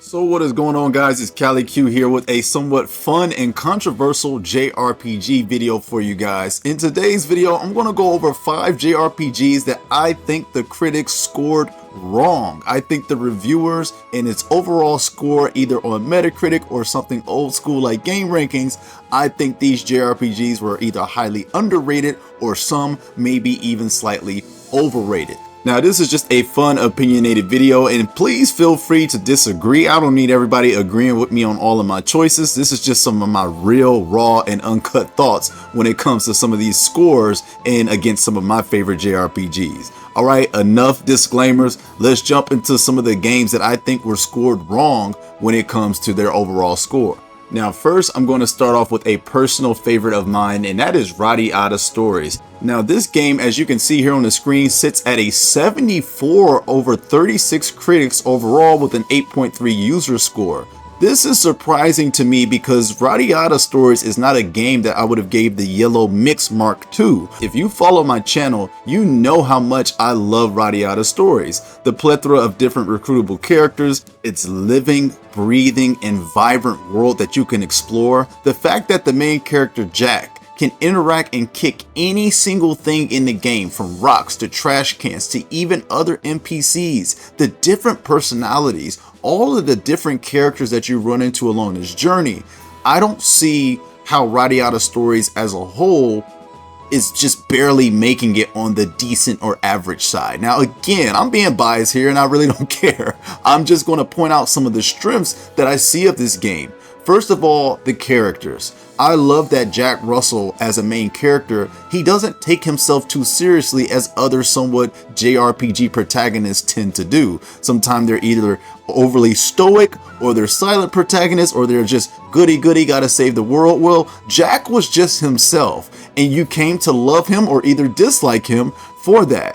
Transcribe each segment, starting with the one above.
So what is going on, guys? It's Cali Q here with a somewhat fun and controversial JRPG video for you guys. In today's video, I'm going to go over 5 JRPGs that I think the critics scored wrong. I think the reviewers and its overall score, either on Metacritic or something old school like Game Rankings, I think these JRPGs were either highly underrated or some maybe even slightly overrated. Now, this is just a fun, opinionated video, and please feel free to disagree. I don't need everybody agreeing with me on all of my choices. This is just some of my real, raw, and uncut thoughts when it comes to some of these scores and against some of my favorite JRPGs. All right, enough disclaimers. Let's jump into some of the games that I think were scored wrong when it comes to their overall score. Now, first, I'm going to start off with a personal favorite of mine, and that is Rout of Stories. Now, this game, as you can see here on the screen, sits at a 74 over 36 critics overall with an 8.3 user score. This is surprising to me because Rout of Stories is not a game that I would have gave the yellow mix mark to. If you follow my channel, you know how much I love Rout of Stories. The plethora of different recruitable characters, its living, breathing, and vibrant world that you can explore. The fact that the main character, Jack, can interact and kick any single thing in the game, from rocks to trash cans to even other NPCs, the different personalities, all of the different characters that you run into along this journey. I don't see how Rout of Stories as a whole is just barely making it on the decent or average side. Now, again, I'm being biased here and I really don't care. I'm just going to point out some of the strengths that I see of this game. First of all, the characters. I love that Jack Russell, as a main character, he doesn't take himself too seriously as other somewhat JRPG protagonists tend to do. Sometimes they're either overly stoic, or they're silent protagonists, or they're just goody gotta save the world. Well, Jack was just himself, and you came to love him or either dislike him for that.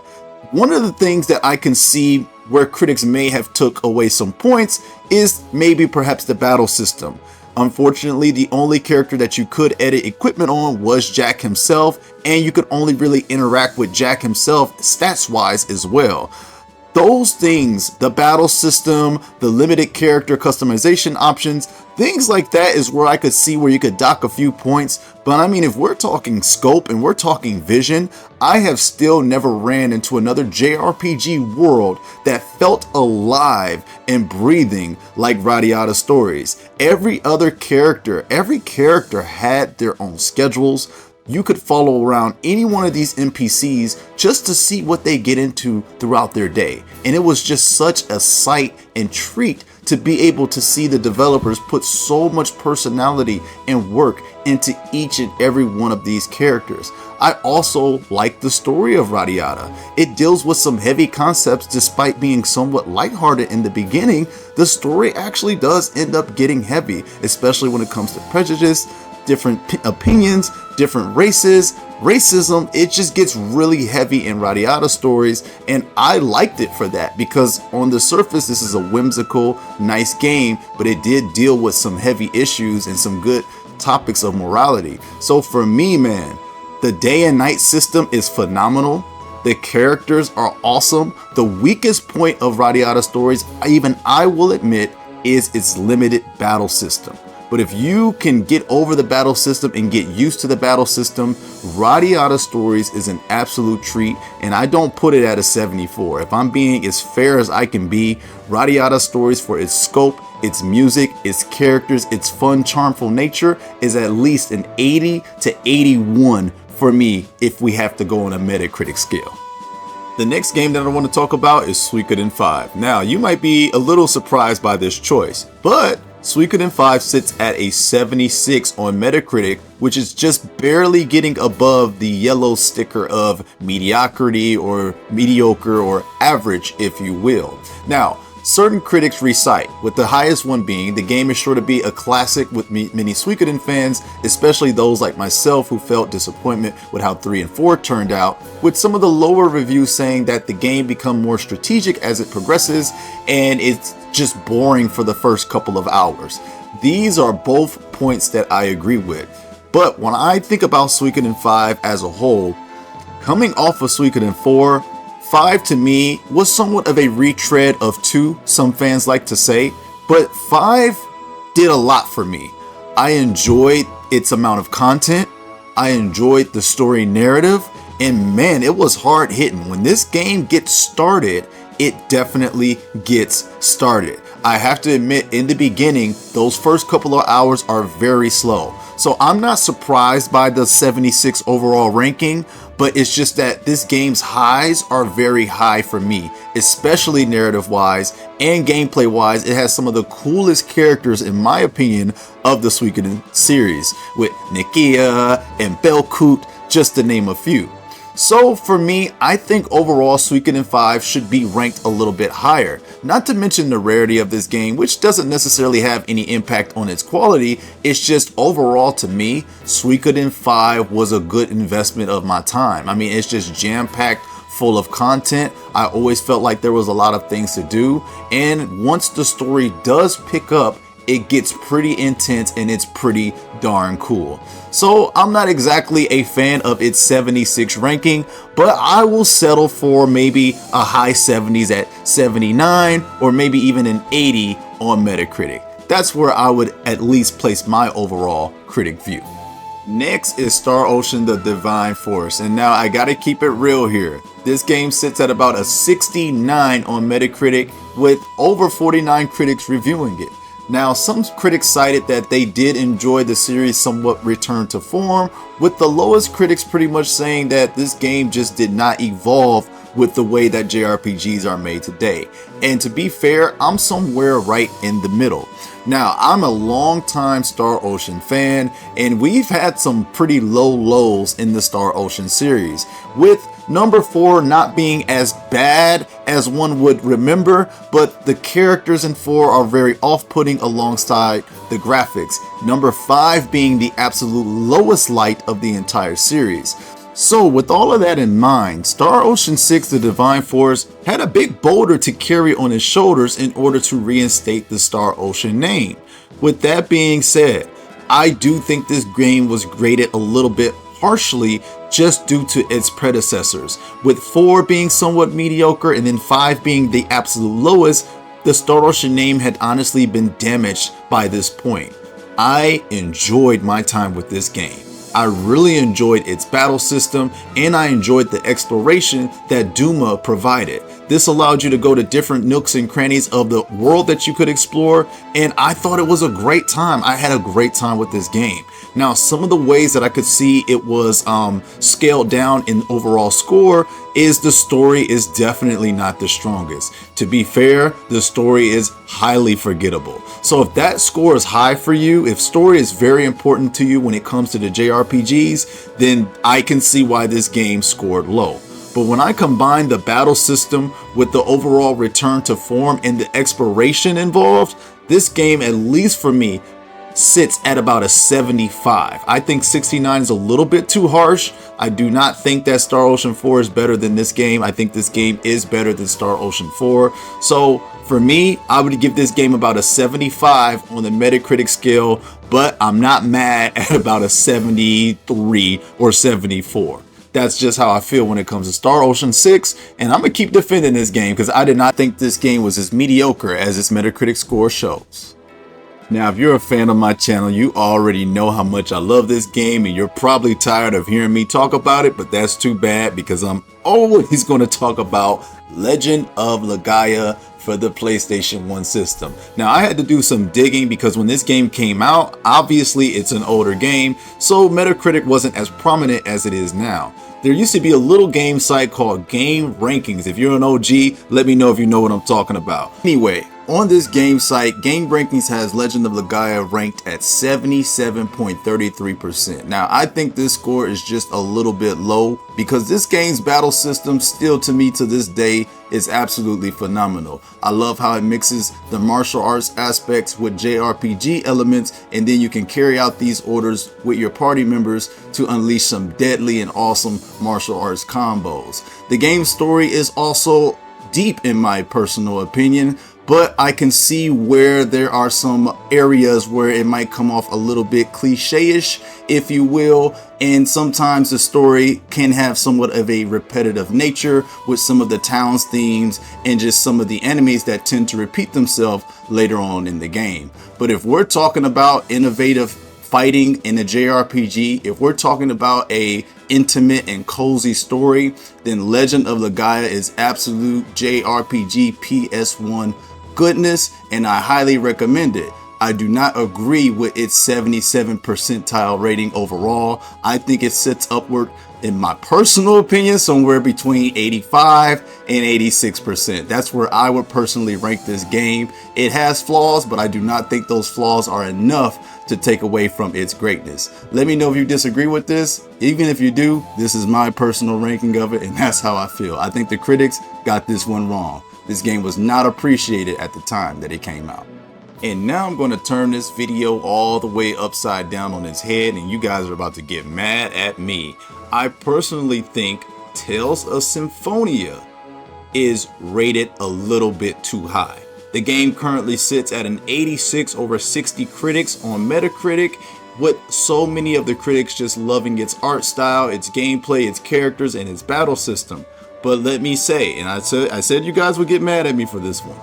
One of the things that I can see where critics may have took away some points is maybe perhaps the battle system. Unfortunately, the only character that you could edit equipment on was Jack himself, and you could only really interact with Jack himself stats-wise as well. Those things, the battle system, the limited character customization options, things like that is where I could see where you could dock a few points. But I mean, if we're talking scope and we're talking vision, I have still never ran into another JRPG world that felt alive and breathing like Rout of Stories. Every character had their own schedules. You could follow around any one of these NPCs just to see what they get into throughout their day. And it was just such a sight and treat to be able to see the developers put so much personality and work into each and every one of these characters. I also like the story of Rout. It deals with some heavy concepts. Despite being somewhat lighthearted in the beginning, the story actually does end up getting heavy, especially when it comes to prejudice, different opinions, different races, racism. It just gets really heavy in Rout of Stories, and I liked it for that because on the surface this is a whimsical, nice game, but it did deal with some heavy issues and some good topics of morality. So for me, man, the day and night system is phenomenal. The characters are awesome. The weakest point of Rout of Stories, even I will admit, is its limited battle system. But if you can get over the battle system and get used to the battle system, Rout of Stories is an absolute treat, and I don't put it at a 74. If I'm being as fair as I can be, Rout of Stories, for its scope, its music, its characters, its fun, charmful nature, is at least an 80 to 81 for me if we have to go on a Metacritic scale. The next game that I want to talk about is Swen and Five. Now, you might be a little surprised by this choice, but Swen and Five sits at a 76 on Metacritic, which is just barely getting above the yellow sticker of mediocrity or mediocre or average, if you will. Now, certain critics recite, with the highest one being, the game is sure to be a classic with many Suikoden fans, especially those like myself who felt disappointment with how 3 and 4 turned out, with some of the lower reviews saying that the game become more strategic as it progresses and it's just boring for the first couple of hours. These are both points that I agree with. But when I think about Suikoden 5 as a whole, coming off of Suikoden 4, 5 to me was somewhat of a retread of 2, some fans like to say. But 5 did a lot for me. I enjoyed its amount of content. I enjoyed the story narrative. And man, it was hard hitting. When this game gets started, it definitely gets started. I have to admit, in the beginning, those first couple of hours are very slow. So I'm not surprised by the 76 overall ranking, but it's just that this game's highs are very high for me, especially narrative wise and gameplay wise. It has some of the coolest characters, in my opinion, of the Suikoden series, with Nikia and Belkut, just to name a few. So for me, I think overall Suikoden 5 should be ranked a little bit higher. Not to mention the rarity of this game, which doesn't necessarily have any impact on its quality. It's just overall to me, Suikoden 5 was a good investment of my time. I mean, it's just jam-packed full of content. I always felt like there was a lot of things to do. And once the story does pick up, it gets pretty intense and it's pretty darn cool. So I'm not exactly a fan of its 76 ranking, but I will settle for maybe a high 70s at 79 or maybe even an 80 on Metacritic. That's where I would at least place my overall critic view. Next is Star Ocean: The Divine Force, and now I gotta keep it real here. This game sits at about a 69 on Metacritic with over 49 critics reviewing it. Now, some critics cited that they did enjoy the series' somewhat return to form, with the lowest critics pretty much saying that this game just did not evolve with the way that JRPGs are made today. And to be fair, I'm somewhere right in the middle. Now, I'm a long-time Star Ocean fan, and we've had some pretty low lows in the Star Ocean series, with number 4 not being as bad as one would remember, but the characters in 4 are very off-putting alongside the graphics. Number 5 being the absolute lowest light of the entire series. So with all of that in mind, Star Ocean 6: The Divine Force had a big boulder to carry on his shoulders in order to reinstate the Star Ocean name. With that being said, I do think this game was graded a little bit harshly just due to its predecessors. With 4 being somewhat mediocre and then 5 being the absolute lowest, the Star Ocean name had honestly been damaged by this point. I enjoyed my time with this game. I really enjoyed its battle system, and I enjoyed the exploration that Duma provided. This allowed you to go to different nooks and crannies of the world that you could explore, and I thought it was a great time. I had a great time with this game. Now, some of the ways that I could see it was scaled down in overall score is the story is definitely not the strongest. To be fair, the story is highly forgettable. So if that score is high for you, if story is very important to you when it comes to the JRPGs, then I can see why this game scored low. But when I combine the battle system with the overall return to form and the exploration involved, this game, at least for me, sits at about a 75. I think 69 is a little bit too harsh. I do not think that Star Ocean 4 is better than this game. I think this game is better than Star Ocean 4. So for me, I would give this game about a 75 on the Metacritic scale, but I'm not mad at about a 73 or 74. That's just how I feel when it comes to Star Ocean 6, and I'm going to keep defending this game because I did not think this game was as mediocre as its Metacritic score shows. Now, if you're a fan of my channel, you already know how much I love this game, and you're probably tired of hearing me talk about it, but that's too bad because I'm always going to talk about Legend of Lagaya for the PlayStation 1 system. Now, I had to do some digging because when this game came out, obviously it's an older game, so Metacritic wasn't as prominent as it is now. There used to be a little game site called Game Rankings. If you're an OG, let me know if you know what I'm talking about. Anyway, on this game site, Game Rankings has Legend of Lagaya ranked at 77.33%. Now, I think this score is just a little bit low because this game's battle system still, to me, to this day, is absolutely phenomenal. I love how it mixes the martial arts aspects with JRPG elements, and then you can carry out these orders with your party members to unleash some deadly and awesome martial arts combos. The game's story is also deep in my personal opinion, but I can see where there are some areas where it might come off a little bit cliche-ish, if you will, and sometimes the story can have somewhat of a repetitive nature with some of the town's themes and just some of the enemies that tend to repeat themselves later on in the game. But if we're talking about innovative fighting in a JRPG, if we're talking about a intimate and cozy story, then Legend of Lagaya is absolute JRPG PS1 goodness, and I highly recommend it. I do not agree with its 77 percentile rating overall. I think it sits upward, in my personal opinion, somewhere between 85 and 86%. That's where I would personally rank this game. It has flaws, but I do not think those flaws are enough to take away from its greatness. Let me know if you disagree with this. Even if you do, this is my personal ranking of it, and that's how I feel. I think the critics got this one wrong. This game was not appreciated at the time that it came out. And now I'm going to turn this video all the way upside down on its head, and you guys are about to get mad at me. I personally think Tales of Symphonia is rated a little bit too high. The game currently sits at an 86 over 60 critics on Metacritic, with so many of the critics just loving its art style, its gameplay, its characters, and its battle system. But let me say, and I said you guys would get mad at me for this one,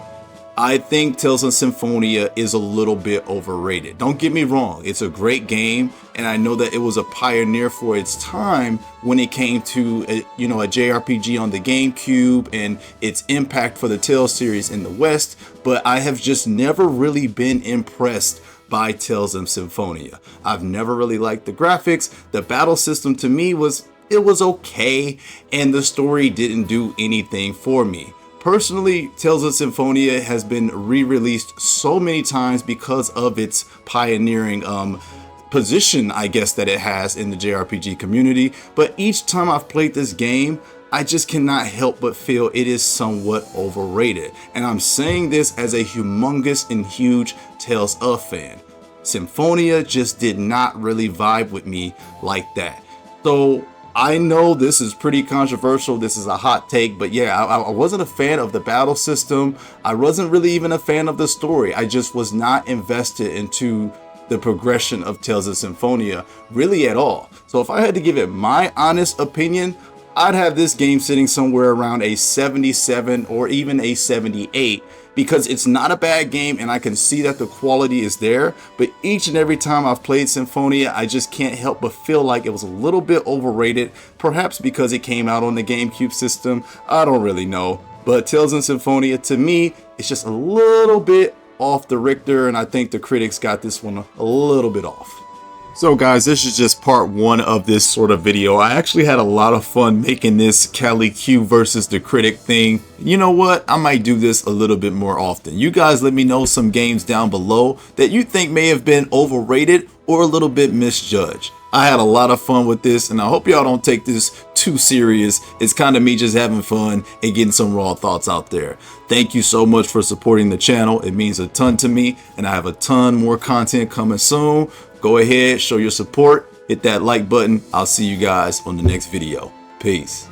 I think Tales of Symphonia is a little bit overrated. Don't get me wrong, it's a great game, and I know that it was a pioneer for its time when it came to a JRPG on the GameCube and its impact for the Tales series in the West, but I have just never really been impressed by Tales of Symphonia. I've never really liked the graphics. The battle system to me was okay, and the story didn't do anything for me. Personally, Tales of Symphonia has been re-released so many times because of its pioneering position, I guess, that it has in the JRPG community. But each time I've played this game, I just cannot help but feel it is somewhat overrated. And I'm saying this as a humongous and huge Tales of fan. Symphonia just did not really vibe with me like that. So I know this is pretty controversial, this is a hot take, but yeah, I wasn't a fan of the battle system. I wasn't really even a fan of the story. I just was not invested into the progression of Tales of Symphonia really at all. So if I had to give it my honest opinion, I'd have this game sitting somewhere around a 77 or even a 78, because it's not a bad game and I can see that the quality is there, but each and every time I've played Symphonia, I just can't help but feel like it was a little bit overrated, perhaps because it came out on the GameCube system. I don't really know, but Tales of Symphonia to me, it's just a little bit off the Richter, and I think the critics got this one a little bit off. So guys, this is just part one of this sort of video. I actually had a lot of fun making this Cali Q versus the critic thing. You know what? I might do this a little bit more often. You guys let me know some games down below that you think may have been overrated or a little bit misjudged. I had a lot of fun with this, and I hope y'all don't take this too serious. It's kind of me just having fun and getting some raw thoughts out there. Thank you so much for supporting the channel. It means a ton to me, and I have a ton more content coming soon. Go ahead, show your support, hit that like button. I'll see you guys on the next video. Peace.